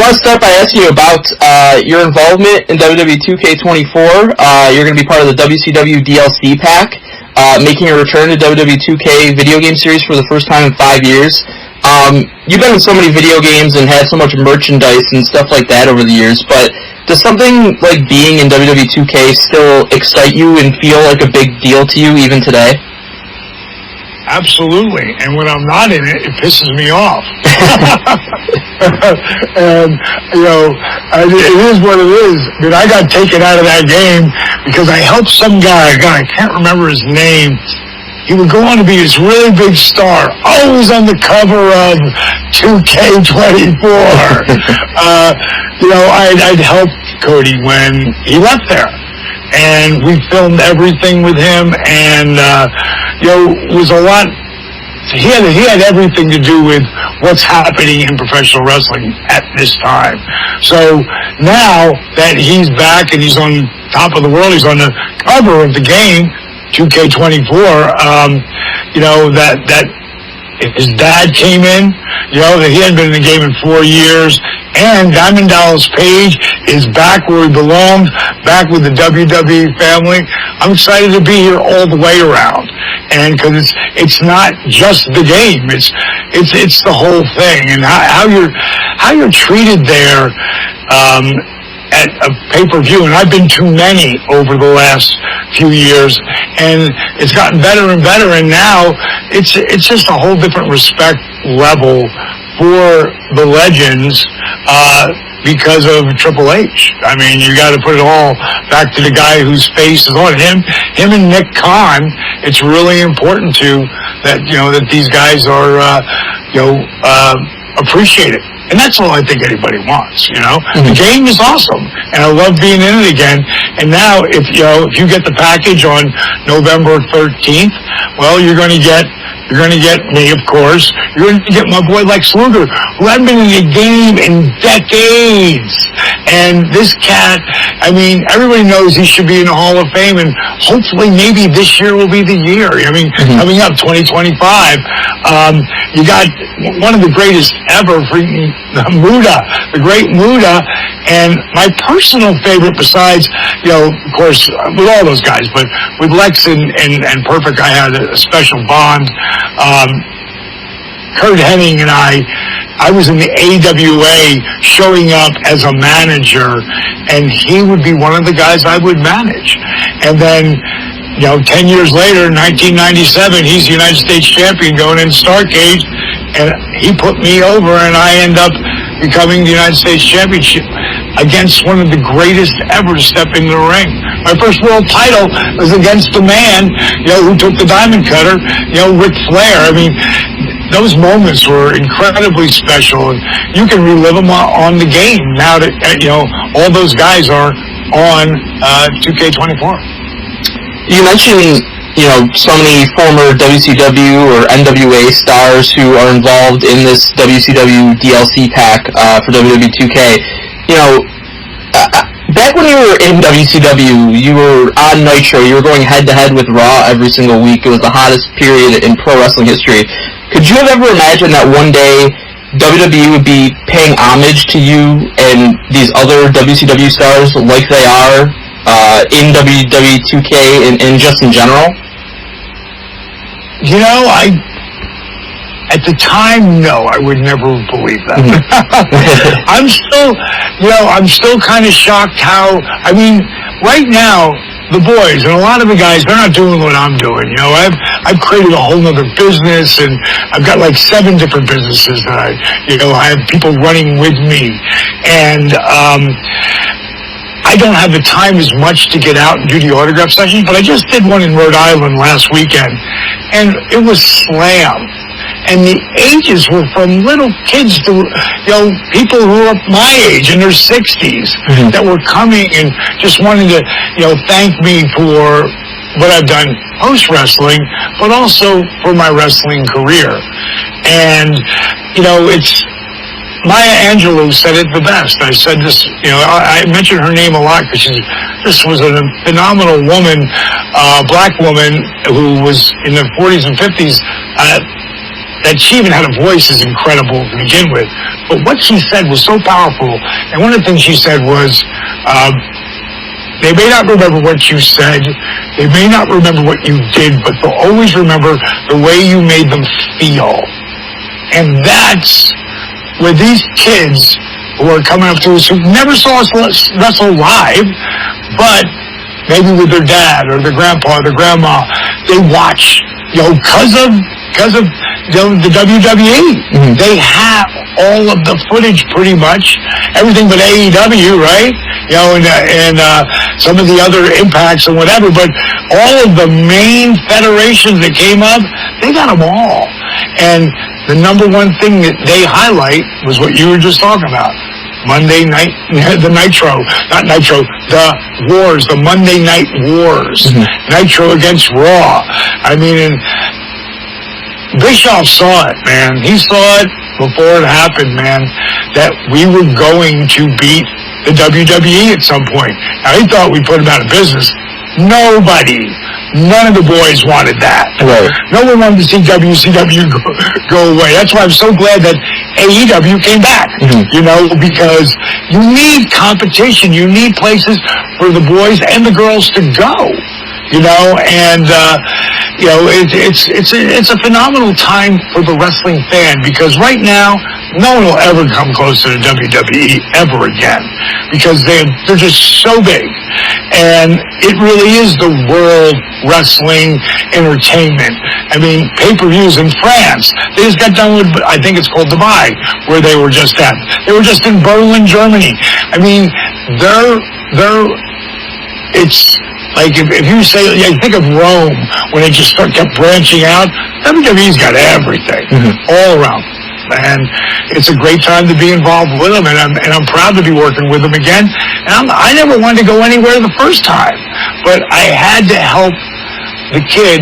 want to start by asking you about your involvement in WWE 2K24. You're going to be part of the WCW DLC pack, making a return to WWE 2K video game series for the first time in 5 years. You've been in so many video games and had so much merchandise and stuff like that over the years, but does something like being in WWE 2K still excite you and feel like a big deal to you even today? Absolutely, and when I'm not in it, it pisses me off. And, it is what it is. I mean, I got taken out of that game because I helped some guy, I can't remember his name. He would go on to be this really big star, always on the cover of 2K24. I'd helped Cody when he left there. And we filmed everything with him, and it was a lot. He had everything to do with what's happening in professional wrestling at this time. So now that he's back and he's on top of the world, he's on the cover of the game, 2K24. That his dad came in, that he hadn't been in the game in 4 years, and Diamond Dallas Page is back where he belongs, back with the WWE family. I'm excited to be here all the way around, and because it's not just the game, it's the whole thing, and how you're treated there at a pay-per-view, and I've been to many over the last few years, and it's gotten better and better, and now it's just a whole different respect level for the legends because of Triple H. I mean, you got to put it all back to the guy whose face is on it. Him and Nick Khan. It's really important that these guys are appreciated. And that's all I think anybody wants, The game is awesome, and I love being in it again. And now, if you get the package on November 13th, well, you're going to get me, of course. You're going to get my boy Lex Luger, who hadn't been in the game in decades. And this cat, I mean, everybody knows he should be in the Hall of Fame, and hopefully maybe this year will be the year. I mean, coming up 2025, you got one of the greatest ever, freaking Muda, the great Muda. And my personal favorite, besides, of course, with all those guys, but with Lex and Perfect, I had a special bond. Kurt Hennig and I was in the AWA showing up as a manager, and he would be one of the guys I would manage. And then, 10 years later, 1997, he's the United States champion going in Starrcade, and he put me over, and I end up becoming the United States championship against one of the greatest ever to step into the ring. My first world title was against the man, who took the diamond cutter, Ric Flair. I mean, those moments were incredibly special, and you can relive them on the game now that, all those guys are on 2K24. You mentioned, so many former WCW or NWA stars who are involved in this WCW DLC pack for WWE 2K. Back when you were in WCW, you were on Nitro, you were going head-to-head with Raw every single week. It was the hottest period in pro wrestling history. Could you have ever imagined that one day WWE would be paying homage to you and these other WCW stars like they are in WWE 2K and just in general? At the time, no, I would never believe that. I'm still kind of shocked how, right now, the boys and a lot of the guys, they're not doing what I'm doing. I've created a whole nother business, and I've got like 7 different businesses that I have people running with me. And, I don't have the time as much to get out and do the autograph sessions, but I just did one in Rhode Island last weekend, and it was slam. And the ages were from little kids to, people who are my age in their 60s that were coming and just wanting to, thank me for what I've done post-wrestling, but also for my wrestling career. And, it's Maya Angelou said it the best. I said this, I mentioned her name a lot because this was a phenomenal woman, black woman who was in the 40s and 50s that she even had a voice is incredible to begin with. But what she said was so powerful. And one of the things she said was, they may not remember what you said, they may not remember what you did, but they'll always remember the way you made them feel. And that's where these kids who are coming up to us who never saw us wrestle live, but maybe with their dad or their grandpa or their grandma, they watch, because of the WWE. Mm-hmm. They have all of the footage pretty much, everything but AEW, right? And some of the other impacts and whatever, but all of the main federations that came up, they got them all. And the number one thing that they highlight was what you were just talking about. Monday night, the Nitro, not Nitro, the Wars, the Monday Night Wars. Mm-hmm. Nitro against Raw. I mean, and Bischoff saw it, man. He saw it before it happened, man, that we were going to beat the WWE at some point. Now, he thought we put him out of business. None of the boys wanted that. Right. No one wanted to see WCW go away. That's why I'm so glad that AEW came back, because you need competition. You need places for the boys and the girls to go, and, it's a phenomenal time for the wrestling fan, because right now, no one will ever come close to the WWE ever again, because they're just so big. And it really is the world wrestling entertainment. I mean, pay-per-views in France. They just got done with, I think it's called Dubai, where they were just at. They were just in Berlin, Germany. I mean, it's like if you say, think of Rome, when they just kept branching out, WWE's got everything, all around. And it's a great time to be involved with them, and I'm proud to be working with them again. And I never wanted to go anywhere the first time, but I had to help the kid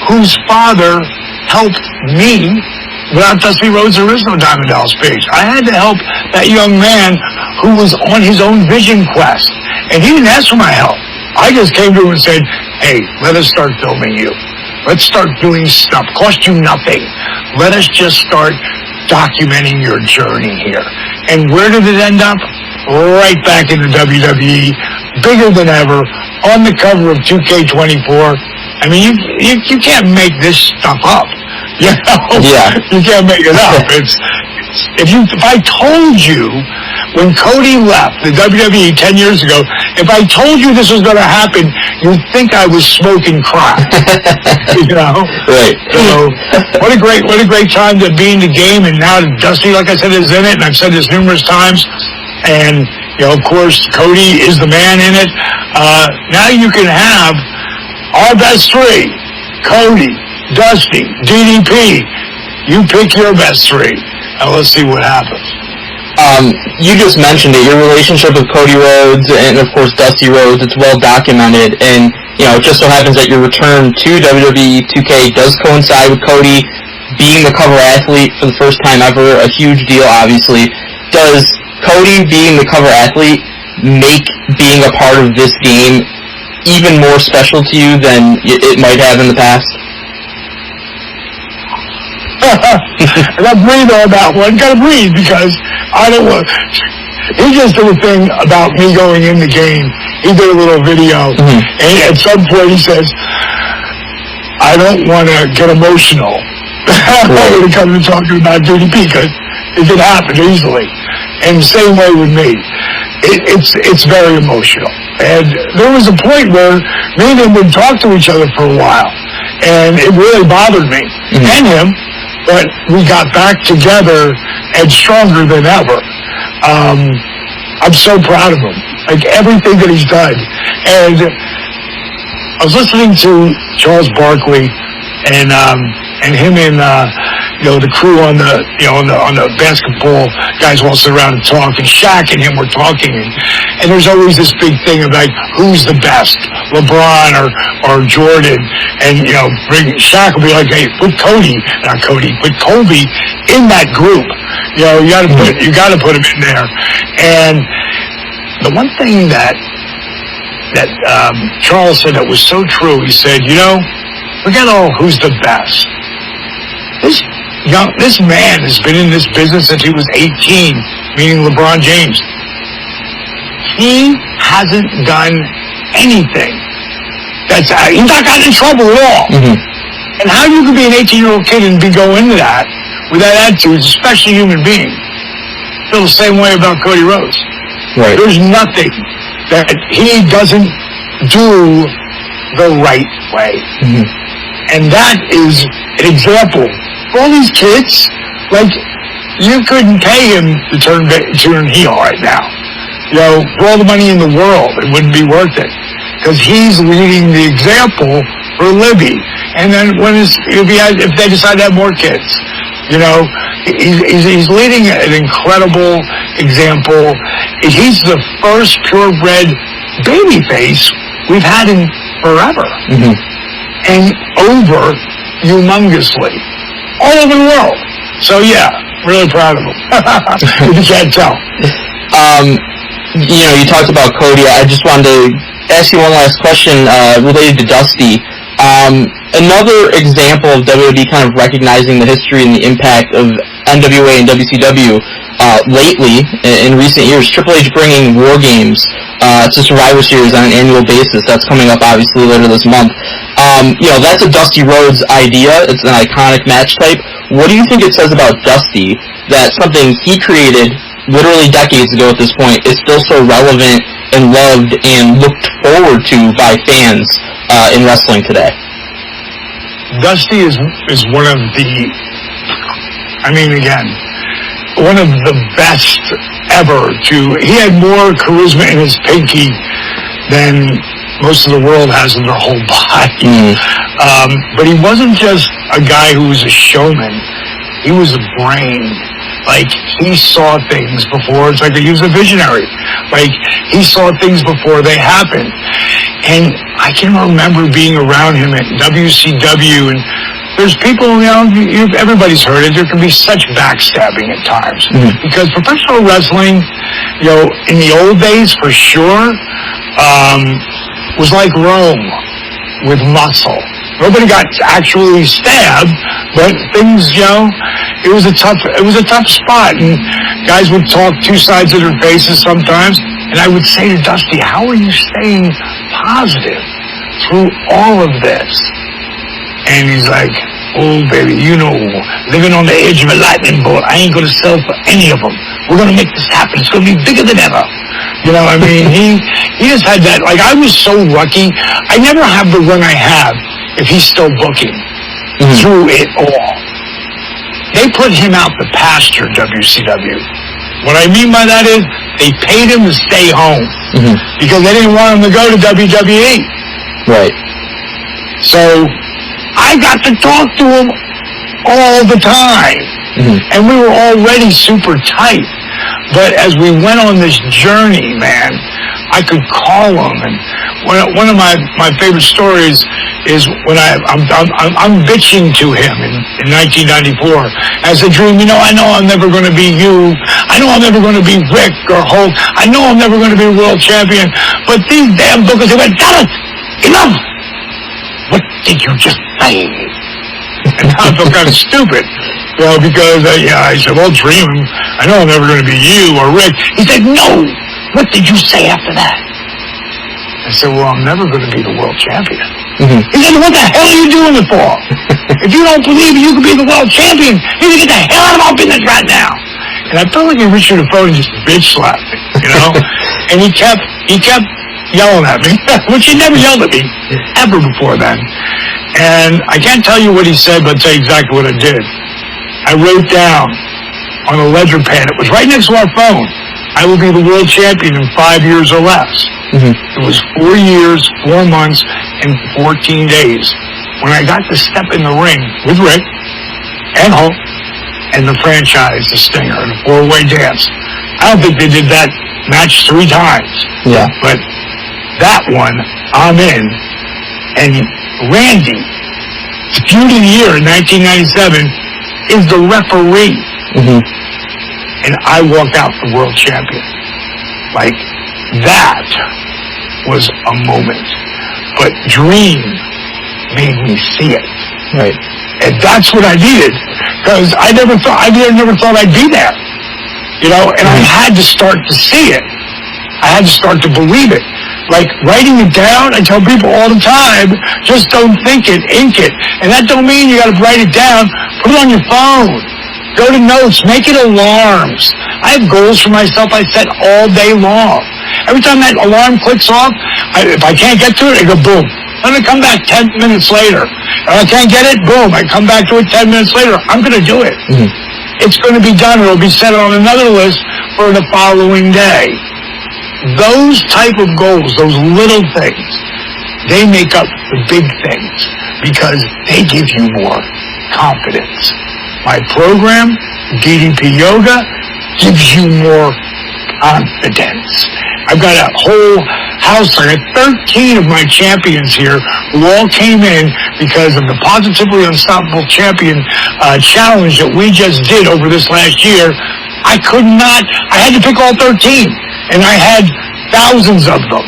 whose father helped me. Without Dusty Rhodes, there is no Diamond Dallas Page. I had to help that young man who was on his own vision quest, and he didn't ask for my help. I just came to him and said, hey, let us start filming you. Let's start doing stuff. Cost you nothing. Let us just start documenting your journey here. And where did it end up? Right back in the WWE, bigger than ever, on the cover of 2K24. I mean, you can't make this stuff up. Yeah. You can't make it up. If I told you when Cody left the WWE 10 years ago, if I told you this was going to happen, you'd think I was smoking crack. Right. So what a great time to be in the game. And now Dusty, like I said, is in it, and I've said this numerous times. And of course, Cody is the man in it. Now you can have our best three: Cody, Dusty, DDP. You pick your best three. Now let's see what happens. You just mentioned it, your relationship with Cody Rhodes and, of course, Dusty Rhodes. It's well documented, and, it just so happens that your return to WWE 2K does coincide with Cody being the cover athlete for the first time ever, a huge deal, obviously. Does Cody being the cover athlete make being a part of this game even more special to you than it might have in the past? I got to breathe on that one. Got to breathe, because I don't want. He just did a thing about me going in the game. He did a little video, and at some point he says, "I don't want to get emotional when it comes to talking about DDP, because it can happen easily." And the same way with me, it's very emotional. And there was a point where me and him would talk to each other for a while, and it really bothered me and him. But we got back together and stronger than ever. I'm so proud of him, like everything that he's done. And I was listening to Charles Barkley and him and the crew on the on the basketball guys all sit around and talk, and Shaq and him were talking, and there's always this big thing of like, who's the best, LeBron or Jordan, and Shaq will be like, hey, put Kobe in that group. You gotta put him in there. And the one thing that Charles said that was so true, he said, forget all who's the best. This man has been in this business since he was 18, meaning LeBron James. He hasn't done anything. He's not gotten in trouble at all. Mm-hmm. And how you could be an 18-year-old kid and go into that with that attitude, especially a human being, feel the same way about Cody Rhodes. Right. There's nothing that he doesn't do the right way. Mm-hmm. And that is an example. For all these kids, like, you couldn't pay him to turn heel right now. For all the money in the world, it wouldn't be worth it. Because he's leading the example for Libby. And then if they decide to have more kids, he's leading an incredible example. He's the first purebred babyface we've had in forever. Mm-hmm. And over humongously. All over the world. So yeah, really proud of him. If you can't tell. You talked about Cody. I just wanted to ask you one last question related to Dusty. Another example of WWE kind of recognizing the history and the impact of NWA and WCW lately, in recent years, Triple H bringing War Games to Survivor Series on an annual basis. That's coming up, obviously, later this month. That's a Dusty Rhodes idea. It's an iconic match type. What do you think it says about Dusty that something he created literally decades ago at this point is still so relevant and loved and looked forward to by fans in wrestling today? Dusty is one of one of the best ever he had more charisma in his pinky than most of the world has in their whole body. But he wasn't just a guy who was a showman. He was a brain. Like, he saw things before. It's like he was a visionary. Like, he saw things before they happened. And I can remember being around him at WCW, and there's people, everybody's heard it. There can be such backstabbing at times. Mm-hmm. Because professional wrestling, in the old days, for sure, was like Rome with muscle. Nobody got actually stabbed, but things, it was a tough spot, and guys would talk two sides of their faces sometimes, and I would say to Dusty, how are you staying positive through all of this? And he's like, oh, baby, living on the edge of a lightning bolt, I ain't gonna sell for any of them. We're gonna make this happen. It's gonna be bigger than ever. He just had that, like, I was so lucky. I never have the run I have if he's still booking through it all. They put him out the pasture, WCW. What I mean by that is they paid him to stay home because they didn't want him to go to WWE. Right. So I got to talk to him all the time. And we were already super tight. But as we went on this journey, man, I could call him. And one of my favorite stories is when I'm bitching to him in 1994 as a dream. I know I'm never going to be you. I know I'm never going to be Rick or Hulk. I know I'm never going to be world champion. But these damn bookers, they went, got it! Enough! What did you just say? And I felt kind of stupid. Because I said, well, Dream, I know I'm never going to be you or Rick. He said, no! What did you say after that? I said, well, I'm never going to be the world champion. He said, what the hell are you doing it for? If you don't believe you can be the world champion, you can get the hell out of our business right now. And I felt like he reached through the phone and just bitch slapped me, And he kept yelling at me, which he never yelled at me ever before then. And I can't tell you what he said, but I'll tell you exactly what I did. I wrote down on a ledger pad, it was right next to our phone, I will be the world champion in 5 years or less. It was 4 years, 4 months, and 14 days. When I got to step in the ring with Rick and Hulk and the franchise, the Stinger, the four-way dance. I don't think they did that match 3 times. Yeah. But that one, I'm in. And Randy, feud of the year in 1997, is the referee. And I walked out the world champion. Like, that was a moment. But Dream made me see it. Right. And that's what I needed, because I never thought I'd be there, you know, and I had to start to see it. I had to start to believe it. Like writing it down, I tell people all the time, just don't think it, ink it. And that don't mean you gotta write it down, put it on your phone. Go to notes, make it alarms. I have goals for myself I set all day long. Every time that alarm clicks off, if I can't get to it, I go boom. I'm gonna come back 10 minutes later. If I can't get it, boom, I come back to it 10 minutes later. I'm gonna do it. It's gonna be done. It'll be set on another list for the following day. Those type of goals, those little things, they make up the big things because they give you more confidence. My program, DDP Yoga, gives you more confidence. I've got a whole house. I got 13 of my champions here who all came in because of the Positively Unstoppable Champion challenge that we just did over this last year. I had to pick all 13. And I had thousands of them.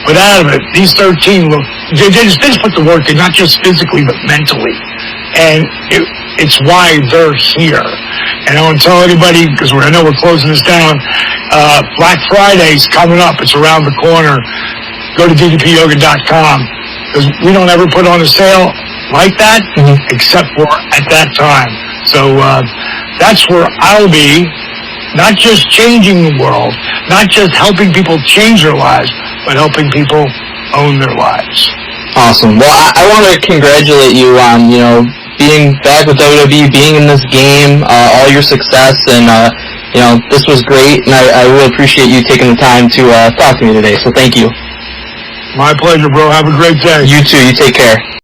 But out of it, these 13 they just put the work in, not just physically, but mentally. And it's why they're here. And I want to tell everybody, because I know we're closing this down, Black Friday's coming up. It's around the corner. Go to ddpyoga.com, because we don't ever put on a sale like that, except for at that time. So that's where I'll be. Not just changing the world, not just helping people change their lives, but helping people own their lives. Awesome. Well, I want to congratulate you on, being back with WWE, being in this game, all your success, and, this was great, and I really appreciate you taking the time to talk to me today, so thank you. My pleasure, bro. Have a great day. You too. You take care.